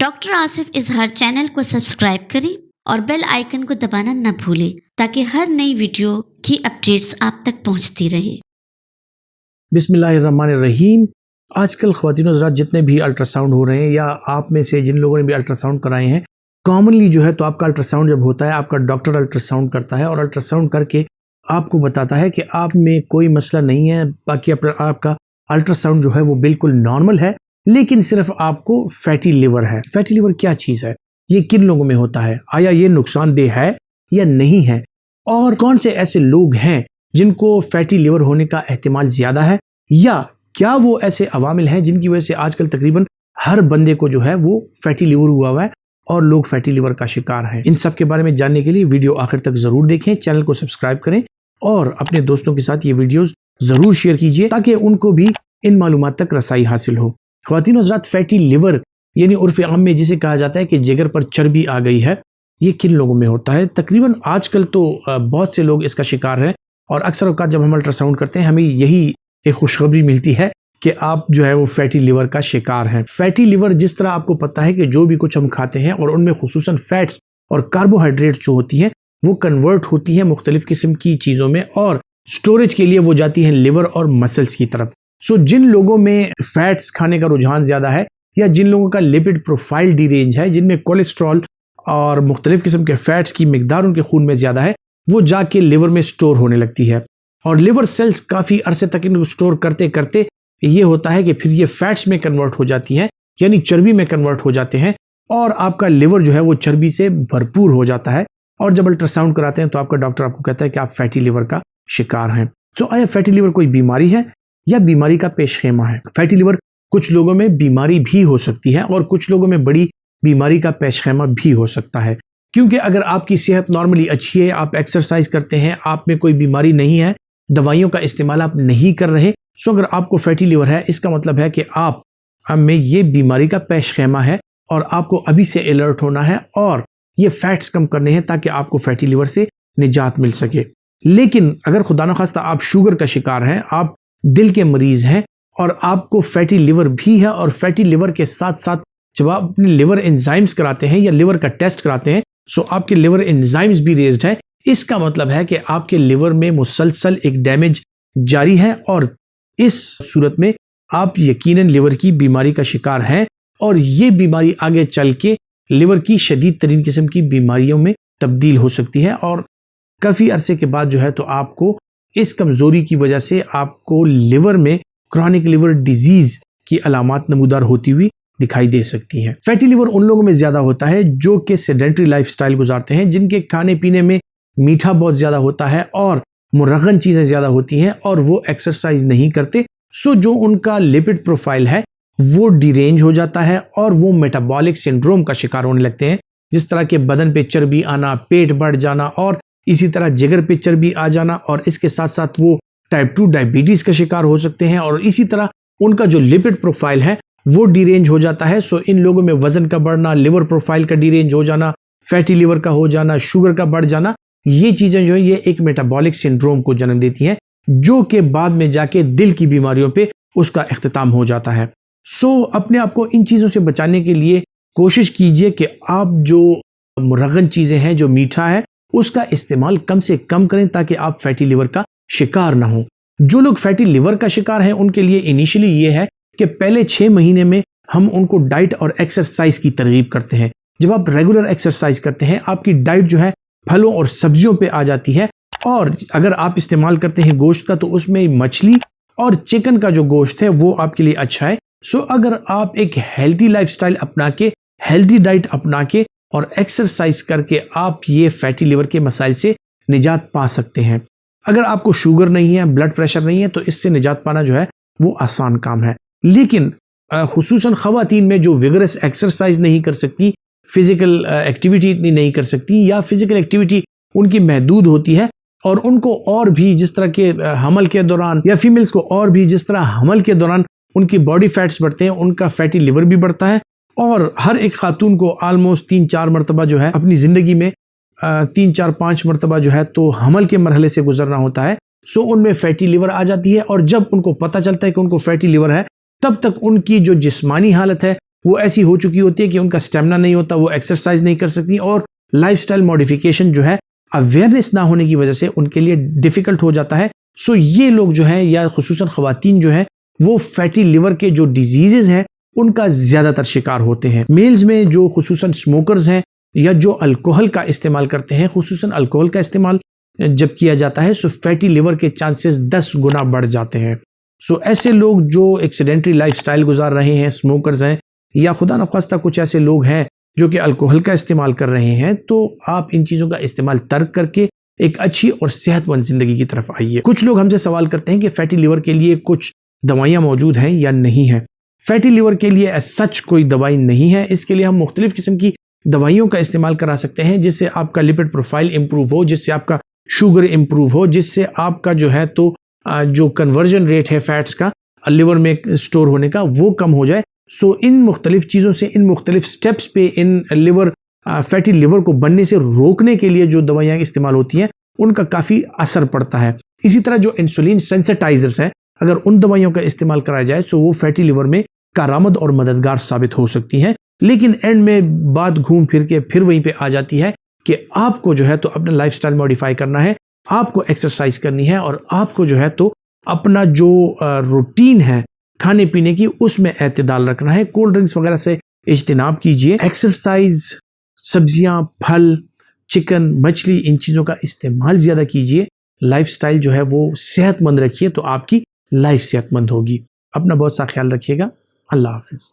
Doctor Asif इजहार channel को subscribe करें और बेल आइकन को दबाना न भूलें ताकि हर नई वीडियो की अपडेट्स आप तक पहुंचती रहे। बिस्मिल्लाहिर्रहमानिर्रहीम। आजकल ख़वातीन हज़रात जितने भी अल्ट्रासाउंड हो रहे हैं या आप में से जिन लोगों ने भी अल्ट्रासाउंड कराए हैं, कॉमनली जो है तो आपका अल्ट्रासाउंड जब होता है आपका डॉक्टर अल्ट्रासाउंड करता है और अल्ट्रासाउंड करके आपको बताता है कि आप में कोई मसला नहीं है, बाकी आपका अल्ट्रासाउंड जो है वो बिल्कुल नॉर्मल है, लेकिन सिर्फ आपको फैटी लिवर है। फैटी लिवर क्या चीज़ है, ये किन लोगों में होता है, आया ये नुकसानदेह है या नहीं है, और कौन से ऐसे लोग हैं जिनको फैटी लिवर होने का एहतिमाल ज़्यादा है, या क्या वो ऐसे अवामिल हैं जिनकी वजह से आजकल तकरीबन हर बंदे को जो है वो फैटी लिवर हुआ है और लोग फैटी लिवर का शिकार हैं। इन सब के बारे में जानने के लिए वीडियो आखिर तक ज़रूर देखें, चैनल को सब्सक्राइब करें और अपने दोस्तों के साथ ये वीडियोस ज़रूर शेयर कीजिए ताकि उनको भी इन मालूमात तक रसाई हासिल हो। ख़वातीन हज़रात, फैटी लिवर यानी उर्फ़ आम में जिसे कहा जाता है कि जिगर पर चर्बी आ गई है, ये किन लोगों में होता है? तकरीबन आजकल तो बहुत से लोग इसका शिकार हैं और अक्सर औक़ात जब हम अल्ट्रासाउंड करते हैं हमें यही एक खुशखबरी मिलती है कि आप जो है वो फैटी लिवर का शिकार हैं। फैटी लिवर, जिस तरह आपको पता है कि जो भी कुछ हम खाते हैं और उनमें खुसूसन फैट्स और कार्बोहाइड्रेट जो होती हैं वो कन्वर्ट होती हैं मुख्तलिफ किस्म की चीज़ों में और स्टोरेज के लिए वो जाती हैं लिवर और मसल्स की तरफ। सो जिन लोगों में फैट्स खाने का रुझान ज़्यादा है या जिन लोगों का लिपिड प्रोफाइल डीरेंज है, जिनमें कोलेस्ट्रॉल और मुख्तलिफ किस्म के फैट्स की मिकदार उनके खून में ज़्यादा है, वो जाके लिवर में स्टोर होने लगती है और लिवर सेल्स काफ़ी अरसे तक इनको स्टोर करते करते ये होता है कि फिर ये फैट्स में कन्वर्ट हो जाती हैं, यानी चर्बी में कन्वर्ट हो जाते हैं और आपका लिवर जो है वो चर्बी से भरपूर हो जाता है। और जब अल्ट्रासाउंड कराते हैं तो आपका डॉक्टर आपको कहता है कि आप फैटी लिवर का शिकार हैं। सो आया फैटी लिवर कोई बीमारी है या बीमारी का पेशखेमा है? फैटी लिवर कुछ लोगों में बीमारी भी हो सकती है और कुछ लोगों में बड़ी बीमारी का पेशखेमा भी हो सकता है, क्योंकि अगर आपकी सेहत नॉर्मली अच्छी है, आप एक्सरसाइज करते हैं, आप में कोई बीमारी नहीं है, दवाइयों का इस्तेमाल आप नहीं कर रहे, सो अगर आपको फैटी लिवर है इसका मतलब है कि आप में ये बीमारी का पेशखेमा है और आपको अभी से अलर्ट होना है और ये फैट्स कम करने हैं ताकि आपको फैटी लिवर से निजात मिल सके। लेकिन अगर खुदा न खास्ता आप शुगर का शिकार हैं, आप दिल के मरीज हैं और आपको फैटी लिवर भी है और फैटी लिवर के साथ साथ जब आप अपने लिवर एंजाइम्स कराते हैं या लिवर का टेस्ट कराते हैं सो आपके लिवर एंजाइम्स भी रेज्ड है, इसका मतलब है कि आपके लिवर में मुसलसल एक डैमेज जारी है और इस सूरत में आप यकीनन लिवर की बीमारी का शिकार हैं और ये बीमारी आगे चल के लिवर की शदीद तरीन किस्म की बीमारियों में तब्दील हो सकती है और काफ़ी अरसे के बाद जो है तो आपको इस कमज़ोरी की वजह से आपको लिवर में क्रॉनिक लिवर डिजीज़ की अलामात नमूदार होती हुई दिखाई दे सकती हैं। फैटी लिवर उन लोगों में ज़्यादा होता है जो कि सेडेंटरी लाइफस्टाइल गुजारते हैं, जिनके खाने पीने में मीठा बहुत ज़्यादा होता है और मुरगन चीज़ें ज़्यादा होती हैं और वो एक्सरसाइज नहीं करते, सो जो उनका लिपिड प्रोफाइल है वो डिरेंज हो जाता है और वो मेटाबॉलिक सिंड्रोम का शिकार होने लगते हैं, जिस तरह के बदन पे चर्बी आना, पेट बढ़ जाना और इसी तरह जिगर पे चर्बी आ जाना और इसके साथ साथ वो टाइप 2 डायबिटीज़ का शिकार हो सकते हैं और इसी तरह उनका जो लिपिड प्रोफाइल है वो डिरेंज हो जाता है। सो इन लोगों में वजन का बढ़ना, लिवर प्रोफाइल का डिरेंज हो जाना, फैटी लिवर का हो जाना, शुगर का बढ़ जाना, ये चीज़ें जो है ये एक मेटाबॉलिक सिंड्रोम को जन्म देती हैं जो कि बाद में जाके दिल की बीमारियों पे उसका इख्तिताम हो जाता है। सो अपने आप को इन चीज़ों से बचाने के लिए कोशिश कीजिए कि आप जो मुरगन चीज़ें हैं, जो मीठा है, उसका इस्तेमाल कम से कम करें ताकि आप फैटी लिवर का शिकार ना हो। जो लोग फैटी लिवर का शिकार हैं उनके लिए इनिशियली ये है कि पहले 6 महीने में हम उनको डाइट और एक्सरसाइज की तरगीब करते हैं। जब आप रेगुलर एक्सरसाइज करते हैं आपकी डाइट जो है फलों और सब्जियों पे आ जाती है और अगर आप इस्तेमाल करते हैं गोश्त का तो उसमें मछली और चिकन का जो गोश्त है वो आपके लिए अच्छा है। सो अगर आप एक हेल्दी लाइफस्टाइल अपना के, हेल्दी डाइट अपना के और एक्सरसाइज करके आप ये फैटी लिवर के मसाइल से निजात पा सकते हैं। अगर आपको शुगर नहीं है, ब्लड प्रेशर नहीं है तो इससे निजात पाना जो है वो आसान काम है। लेकिन खुसूसन ख़वातीन में जो विगरस एक्सरसाइज नहीं कर सकती, फिजिकल एक्टिविटी इतनी नहीं कर सकती या फिजिकल एक्टिविटी उनकी महदूद होती है और उनको और भी जिस तरह के हमल के दौरान या फीमेल्स को और भी जिस तरह हमल के दौरान उनकी बॉडी फैट्स बढ़ते हैं, उनका फैटी लिवर भी बढ़ता है और हर एक खातून को आलमोस्ट 3-4 मरतबा जो है अपनी ज़िंदगी में 3-4-5 मरतबा जो है तो हमल के मरहले से गुजरना होता है। सो उनमें फैटी लिवर आ जाती है और जब उनको पता चलता है कि उनको फैटी लिवर है तब तक उनकी जो जिस्मानी हालत है وہ ایسی ہو چکی ہوتی ہے کہ ان کا اسٹیمنا نہیں ہوتا, وہ ایکسرسائز نہیں کر سکتی, اور لائف سٹائل ماڈیفیکیشن جو ہے اویئرنیس نہ ہونے کی وجہ سے ان کے لیے ڈیفیکلٹ ہو جاتا ہے. سو یہ لوگ جو ہیں, یا خصوصاً خواتین جو ہیں, وہ فیٹی لیور کے جو ڈیزیزز ہیں ان کا زیادہ تر شکار ہوتے ہیں. میلز میں جو خصوصاً اسموکرز ہیں یا جو الکوہل کا استعمال کرتے ہیں, خصوصاً الکوہل کا استعمال جب کیا جاتا ہے سو فیٹی لیور کے چانسز 10 گنا بڑھ جاتے ہیں. سو ایسے لوگ جو ایک سیڈنٹری لائف سٹائل گزار رہے ہیں, اسموکرز ہیں, یا خدا نخواستہ کچھ ایسے لوگ ہیں جو کہ الکوہل کا استعمال کر رہے ہیں, تو آپ ان چیزوں کا استعمال ترک کر کے ایک اچھی اور صحت مند زندگی کی طرف آئیے. کچھ لوگ ہم سے سوال کرتے ہیں کہ فیٹی لیور کے لیے کچھ دوائیاں موجود ہیں یا نہیں ہیں. فیٹی لیور کے لیے ایز سچ کوئی دوائی نہیں ہے. اس کے لیے ہم مختلف قسم کی دوائیوں کا استعمال کرا سکتے ہیں, جس سے آپ کا لپڈ پروفائل امپروو ہو, جس سے آپ کا شوگر امپروو ہو, جس سے آپ کا جو ہے تو جو کنورژن ریٹ ہے فیٹس کا لیور میں سٹور ہونے کا وہ کم ہو جائے. سو ان مختلف چیزوں سے, ان مختلف سٹیپس پہ ان لیور فیٹی لیور کو بننے سے روکنے کے لیے جو دوائیاں استعمال ہوتی ہیں ان کا کافی اثر پڑتا ہے. اسی طرح جو انسولین سینسٹائزرز ہیں, اگر ان دوائیوں کا استعمال کرایا جائے تو وہ فیٹی لیور میں کارآمد اور مددگار ثابت ہو سکتی ہیں. لیکن اینڈ میں بات گھوم پھر کے پھر وہیں پہ آ جاتی ہے کہ آپ کو جو ہے تو اپنا لائف سٹائل ماڈیفائی کرنا ہے, آپ کو ایکسرسائز کرنی ہے, اور آپ کو جو ہے تو اپنا جو روٹین ہے کھانے پینے کی اس میں اعتدال رکھنا ہے. کولڈ ڈرنکس وغیرہ سے اجتناب کیجیے. ایکسرسائز, سبزیاں, پھل, چکن, مچھلی, ان چیزوں کا استعمال زیادہ کیجیے. لائف سٹائل جو ہے وہ صحت مند رکھیے تو آپ کی لائف صحت مند ہوگی. اپنا بہت سا خیال رکھیے گا. اللہ حافظ.